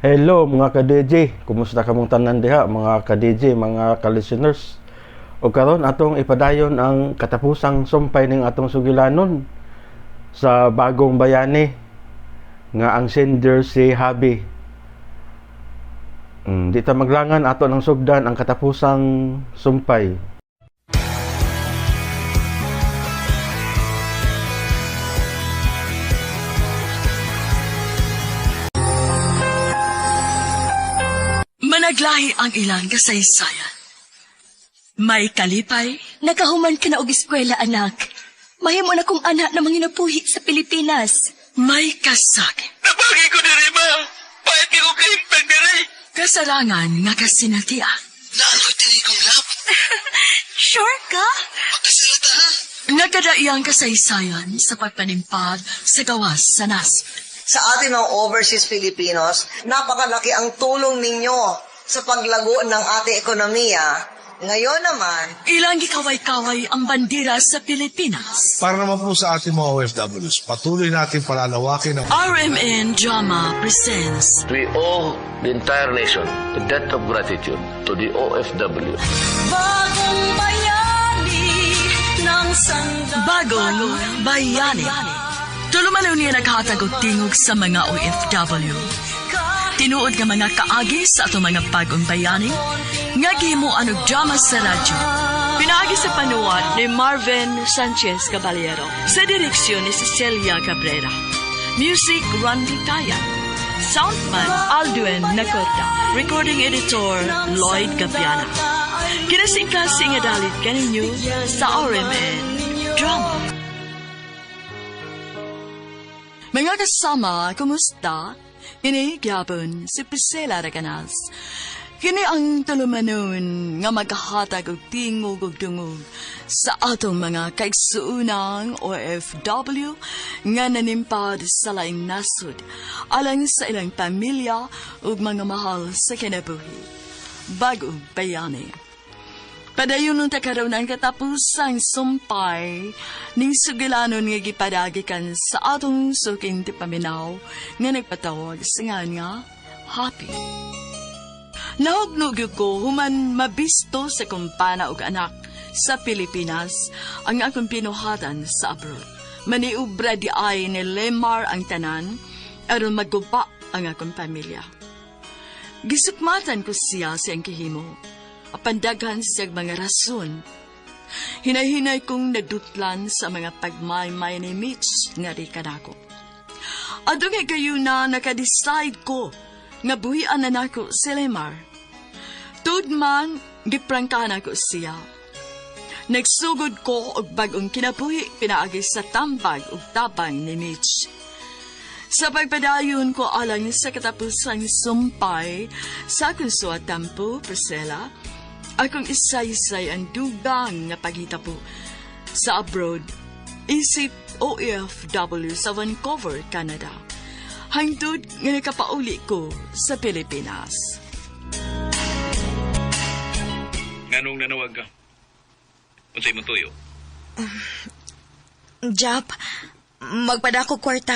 Hello mga ka-DJ, kumusta kamong tanan diha mga ka-DJ, mga ka-listeners. O karon atong ipadayon ang katapusang sumpay ning atong sugilanon sa bagong bayani nga ang sender si Habi. Di ta maglangan ato ng sugdan ang katapusang sumpay. Managlahi ang ilang kasaysayan. May kalipay, nakahuman ka na og eskwela, anak. Mahimo na kong anak na manginapuhi sa Pilipinas. May kasakit. Nabagi ko diri, ma. Pahit ko kalimpag diri. Kasarangan nga kasinatian. Naanoy diri kong lab. Sure ka? Magkasalata, ha? Nagkadaiyang kasaysayan sa pagpanimpad sa gawas sa nasib. Sa atin mga overseas Filipinos, napakalaki ang tulong ninyo sa paglago ng ating ekonomiya. Ngayon naman, Ilang gikaway-kaway ang bandera sa Pilipinas. Para naman po sa ating mga OFWs, patuloy natin palalawakin ang RMN Drama presents We owe the entire nation a debt of gratitude to the OFW. Bagong Bayani ng Sandalan. Bagong Bayani. Tulumalaw niya naghatag og tingog sa mga OFW. Tinuod nga mga kaagi sa atong mga bagong bayani, nga gihimuan og drama sa radyo. Pinaagi sa panuwat ni Marvin Sanchez Caballero, sa direksyon ni Cecilia Cabrera. Music, Randy Tayan. Soundman, Alduen Nacorda. Recording editor, Lloyd Gapiana. Kinasing-kasing nga dalit kaninyo sa RMN Drama. Mga kasama, kumusta? Kini gyapon si Priscilla Raganas. Kini ang tulumanon nga maghahatag og tingog ug dungog sa atong mga kaigsuunang OFW nga nanimpad sa laing nasod alang sa ilang pamilya ug mga mahal sa kinabuhi. Bagong Bayani. Padayon nung takaroon ang katapusang sumpay ning sugilanon nga gipadagikan sa atong suking tipaminaw nga nagpatawag sa nga Happy. Nahugnog ko human mabisto sa kumpana ug anak sa Pilipinas ang akong pinuhatan sa abroad. Maniubra di ay ni Lemar ang tanan aron magguba ang akong pamilya. Gisukmatan ko siya sa ang kahimo. Apandaghan siyang mga rason. Hinay-hinay kong nadutlan sa mga pagmaymay ni Mitch nga di kanako. Ado nga kayo na nakadecide ko nga buhian na nako si Lemar. Tud man, giprangkan ako siya. Nagsugod ko og bagong kinabuhi pinaagi sa tambag ug tabang ni Mitch. Sa pagpadayon ko alang sa katapusang sumpay sa akong suwatampo, Priscilla, akong isay-isay ang dugang nga paghitabo sa abroad, isip OFW sa Vancouver, Canada. Hangtod nga nakapauli ko sa Pilipinas. Nganong nanawag ka? Unsay mo tuyo? Jap, magpadako kwarta.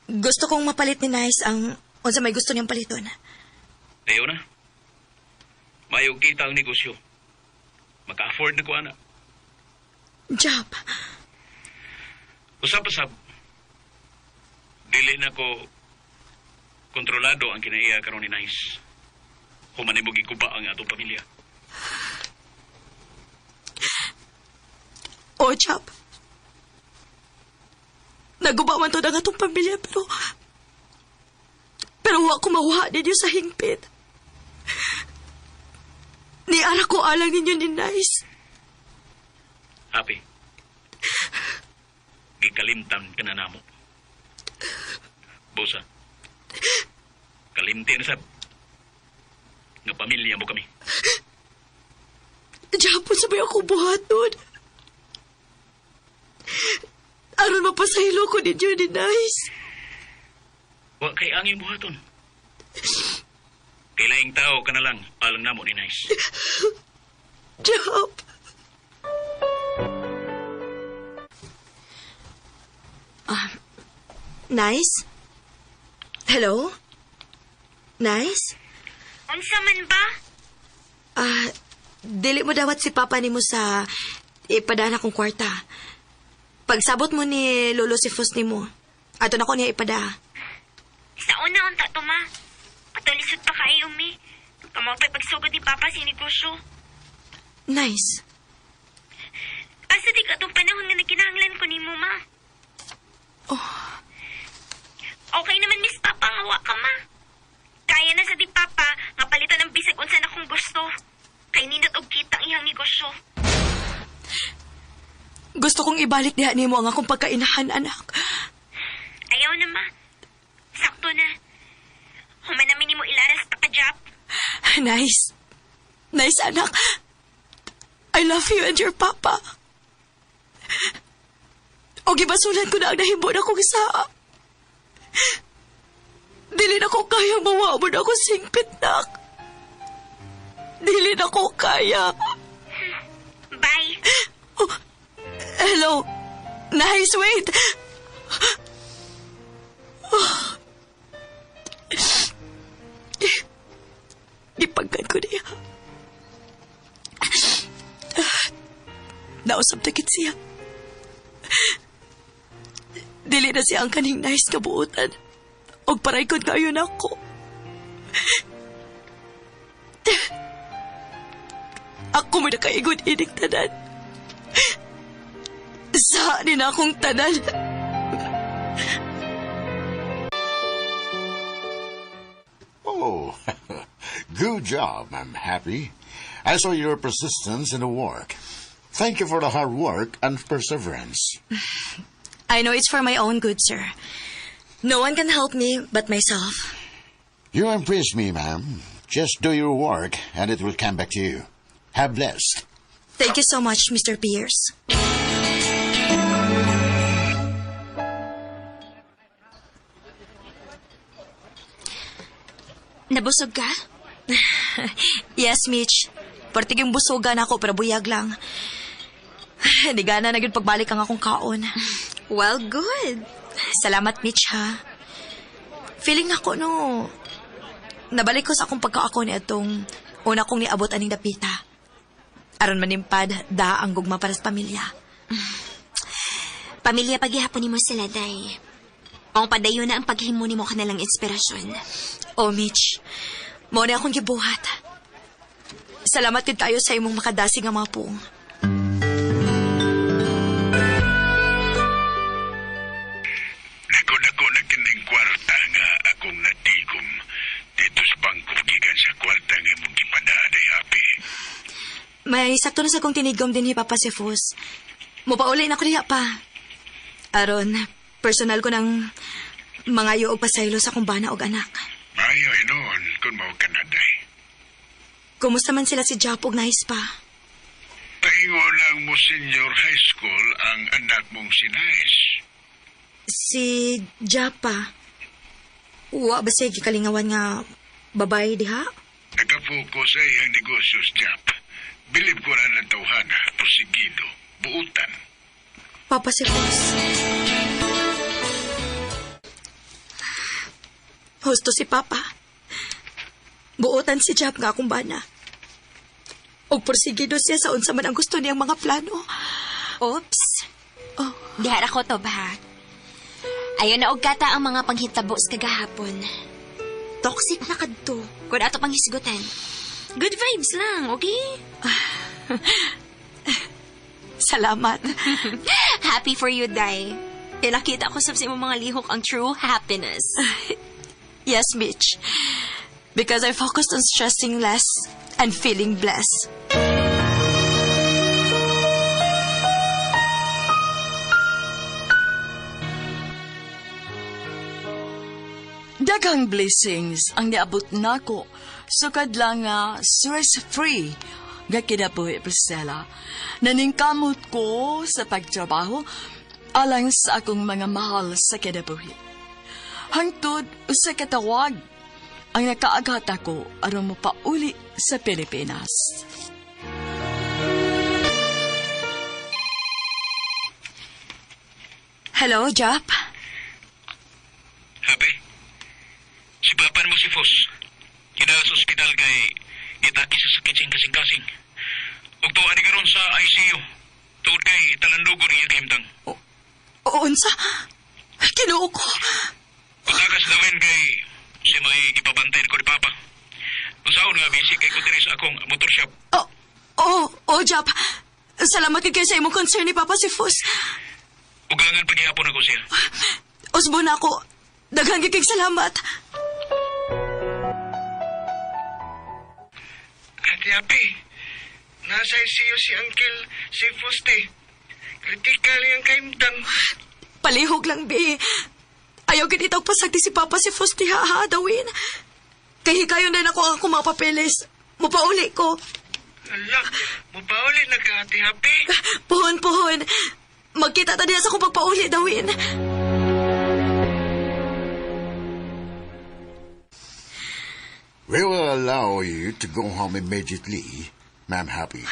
Gusto kong mapalit ni Nice ang unsa may gusto niyang paliton. Tayo na. Mayog kita ang negosyo. Maka-afford na ko, ana. Jap, Usap-usap. Dili na ko kontrolado ang kinaiya karon ni Nice. Humanibog ikuba ang atong pamilya. o Jap. Naguba man to ang atong pamilya pero wa ko makuha ninyo sa hingpit. Niara ko alang ninyo ni Nice. Happy. Gikalimtan ka na namo. Bosa. Kalimti na sab. Nga pamilya mo kami. Japon sabay ako buhaton. Aron mapasahilo ko ninyo ni Nice. Wa kay angin buhaton. Kailaing tao ka na lang alang namo ni Nice. Jap. Nice? Hello? Nice? Unsa man ba? Dili mo dawat si Papa nimo sa ipadana kong kwarta. Pagsabot mo ni Lolo si Fus nimo, ato na ko niya ipada. Sa una unta to ma. Patulisod pa kayo mi. Kamapay pagsugod ni Papa sa negosyo. Nice. Asa di ka itong panahon nga nagkinahanglan ko ni mo, ma? Okay naman, Miss Papa, ngawa ka, ma. Kaya na sa di Papa, nga palitan ng bisag unsa na kung gusto. Kay nindot og kitang iyang negosyo. Gusto kong ibalik diha nimo ang akong pagkainahan, anak. Ayaw na, ma. Sakto na. Human namin ni mo ilaras pa ka, Jap. Nice. Nice, anak. I love you and your Papa. O gibasulan ko na ang nahimbo na kong isa. Dili na ko kaya mawamon ako singpit, nak. Dili na ko kaya. Bye. Oh, hello. Nice, wait. Ipagkan ko niya. Nausap na kit siya. Dili na siya ang kaning nice kabuutan. Og paray kon kayo na ako. Ako mo na kaigon inig tanan. Sa din akong tanan. Oh, good job. I'm happy. I saw your persistence in the work. Thank you for the hard work and perseverance. I know it's for my own good, sir. No one can help me but myself. You impress me, ma'am. Just do your work and it will come back to you. Have blessed. Thank you so much, Mr. Pierce. Nabusog ka? Yes, Mitch. Partiging busogan ako pero buyag lang. Hindi gana na yun pagbalik ang akong kaon. Well, good. Salamat, Mitch, ha. Feeling ako, no. Nabalik ko sa akong pagkaako ni atong una kong niabot aning dapita. Aron manimpad, da ang gugma para sa pamilya. Pamilya paghihapon ni mo sila, day. Ang padayon na ang paghimo ni mo kanalang inspirasyon. Oh, Mitch. Mo na akong gibuhat. Salamat din tayo sa imong makadasig nga mga puong. Nako na kining kwarta nga akong natigom dito sa bangko gikan sa kwarta nga imong gipadaaday happy. May sakto na sa kong tinigom din ni Papa si Fus. Mupauli na ko niya pa. Aron, personal ko ng mga og pasaylo sa kong bana og anak. Maayo noon kung mao kanaday. Kumusta man sila si Jap og Nice pa? Paingo lang mo senior high school ang anak mong si Nice. Si Jap pa? Wa ba siya gikalingawan nga babae diha? Nakapokus sa iyang negosyo sa Jap. Bilib ko rin ang tawhana, porsigido, buutan. Papa si Fus. Husto si Papa. Buotan si Jap nga akong bana. Og porsigido siya sa unsa man ang gusto niyang mga plano. Oops. Oh, Dihara ko to ba? Ayaw na og kata ang mga panghitabos kagahapon. Toxic na kadto. Kung ato pang hisgutan. Good vibes lang, okay? salamat. Happy for you, Day. Nakita ko sa imong mga lihok ang true happiness. Yes, Mitch. Because I focused on stressing less and feeling blessed. Daghang blessings ang niabot nako sukad lang nga stress-free nga kinabuhi, Priscilla. Naningkamot ko sa pagtrabaho alang sa akong mga mahal sa kinabuhi. Hangtod sa katawag ang nakaagat ako aron mapauli sa Pilipinas. Hello, Jap? Happy? Si Papan mo si Fos. Kidala sa ospital kay itaki sa sakit sing kasing-kasing. Ug tuwa ni karon sa ICU. Tungod kay talandugo niya kahimtang. Unsa? Kinuo ko. Patagas dawin kay si may ipabantay ko ni Papa. Usaon nga busy kay ko diri sa akong motor shop. Jap. Salamat kay sa imong concern ni Papa si Fus. Ugangan paghihapon ako siya. Usbo na ako. Daghang kay salamat. Ate Api, nasa ICU si Uncle si Fuste. Kritikal yung kaimtang. Palihog lang, be. Ayaw kinitag pasagdi si Papa si Fus ha, Dawin. Kay hikayon na ako ang akong mga papeles. Mupauli ko. Ala, mapauli na ka, Ate Api. Puhon. Magkita ta diya sa akong pagpauli, Dawin. We will allow you to go home immediately, Ma'am Happy.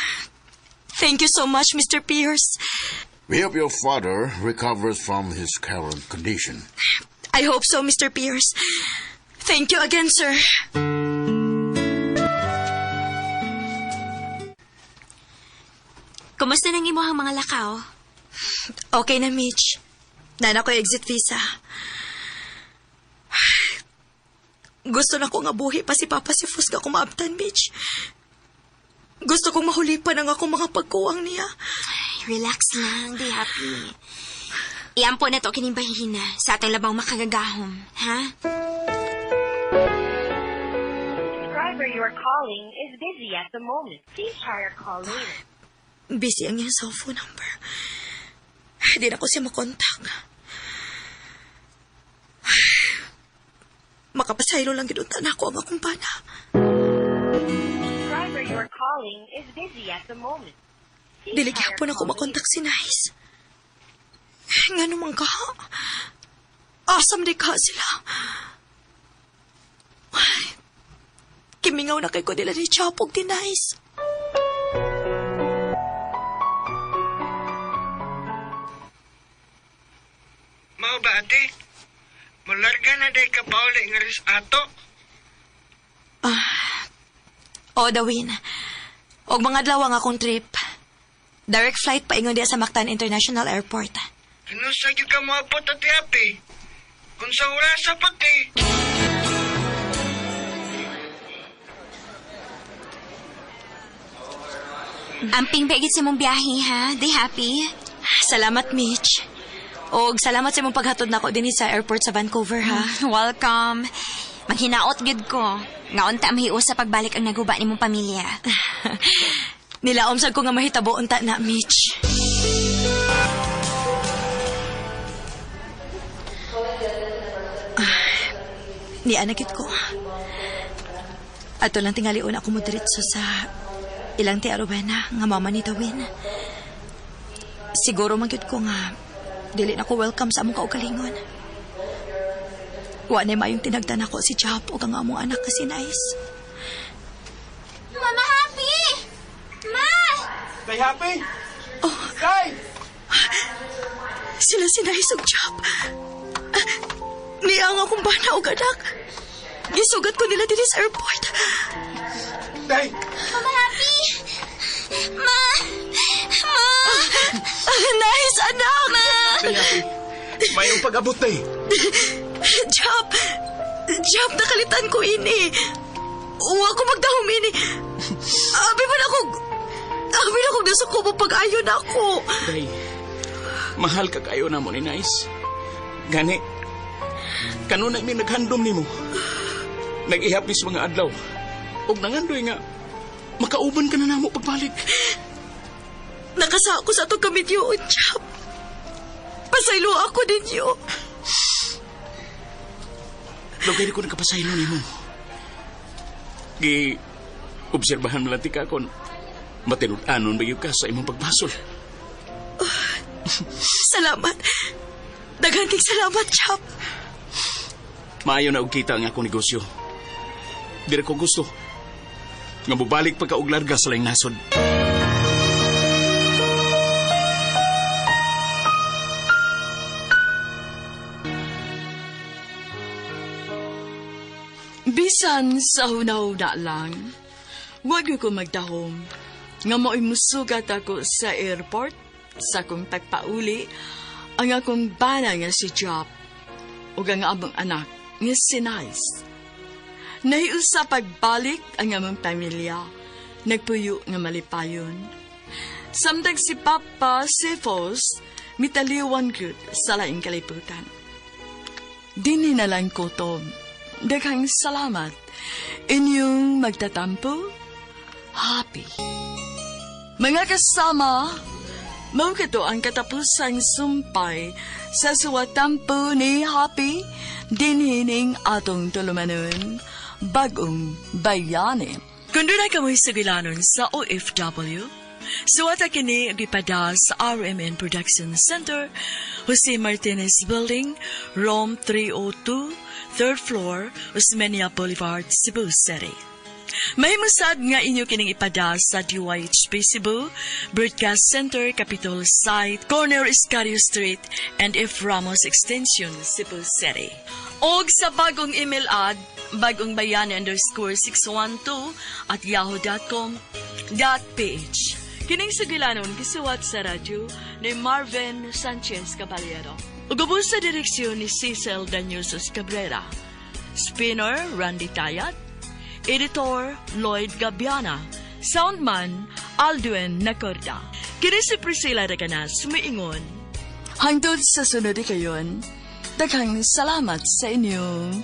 Thank you so much, Mr. Pierce. We hope your father recovers from his current condition. I hope so, Mr. Pierce. Thank you again, sir. Kumusta nang imuhang mga lakaw? Okay na, Mitch. Nana ko exit visa. Gusto na ko nga buhi pa si Papa si Fus nga kumaabtan, Mitch. Gusto kong mahulipan ang akong mga pagkuwang niya. Relax lang, di happy. Iampo na to kining bahina sa atong labang makagagahom, ha? Subscriber you are calling is busy at the moment. Please try your call later. Busy ang iyang cellphone number. Di na ko siya makontak. Makapasaylo lang ginuntan ako ang akong pana. Subscriber you are calling is busy at the moment. Diligya po na ako makontak si Nice. Nga naman ka. Asam di ka sila. Ay, kimingaw na kay ko nila ni Chapog di Nice. Mao ba, ate? Malarga na day ka pauli nga ris ato. Dawin. Og mga adlaw ang akong trip. Direct flight pa ingon diya sa Mactan International Airport. Kinusa gyud ka moabot, Ate Api. Kung sa oras sa pati. Amping baigit sa mong biyahe, ha? Di happy? Salamat, Mitch. Og salamat sa imong paghatod nako dinhi sa airport sa Vancouver, ha? Welcome. Maghinaot gid ko. Nga unta mahius sa pagbalik ang naguba ni mong pamilya. Nilaom sad ko nga mahitabo unta na, Mitch. Nianagit ko. Ato lang tingali una ako mo diretso sa ilang ti Arowena nga mama ni Dawin. Siguro magyud ko nga dili na ko welcome sa among kaugalingon. Wa na mayong tinagdan ako si Chap o ang among anak kasi Nice. Mama Happy! Ma! Kay Happy? Oh. Kay! Sila si Nice o Chap. Niyang akong bana o anak. Gisugat ko nila din sa airport. Kay! Mama Happy! Ma! Nice, anak! Kay Happy, mayong pag-abot na eh. Jap, nakalitan ko ini. Uwa ko magdahom ini. Abi man ako gusto ko mapag-ayon ako. Day, mahal ka kayo na mo ni Nice. Gani, kanunay may naghandom ni mo. Nag-ihapis mga adlaw. Og nangandoy nga, makauban ka na namo pagbalik. Nakasa ako sa itong kamidyo, Jap. Pasaylo ako ninyo. Lugay ko nagkapasaylo ni mo. Obserbahan mo lang tika kon matinud-anon ba ka sa imong pagbasol. Salamat. Daghang king salamat, Chap. Maayo na og kita ang akong negosyo. Dire ko gusto nga mubalik pagka og larga sa laing nasod. Bisan sa huna-huna lang, wag ko magdahom. Nga mo'y musugat ako sa airport, sa akong pagpauli, ang akong bana nga si Jop, o ang among anak nga si Nice. Nahiusa pagbalik ang among pamilya, nagpuyo nga malipayon. Samtang si Papa Cephos, mitaliwan gud sa laing kaliputan. Dini na lang ko, Tom. Daghang salamat. Inyong magtatampo, Happy. Mga kasama, mao kato ang katapusang sumpay sa suwatampo ni Happy dinhining atong tulumanon, Bagong Bayani. Kung doon ay kamoy sugilanon sa OFW, suwata kini gipada sa RMN Production Center, Jose Martinez Building, Rome 302, 3rd floor, Osmeña Boulevard, Cebu City. Mahimusad nga inyo kining ipada sa DYHP Cebu, Broadcast Center, Capitol Site, Corner Iscario Street, and F. Ramos Extension, Cebu City. Og sa bagong email ad, bagongbayani_612@yahoo.com.ph. Kining sugilanon gisuwat sa radyo ni Marvin Sanchez Caballero. Ugubos sa direksyon ni Cecil Daniusos Cabrera. Spinner, Randy Tayat. Editor, Lloyd Gabiana. Soundman, Aldwin Nacorda. Kini si Priscilla Raganas, sumiingon. Hangtod sa sunod kayon, daghang salamat sa inyong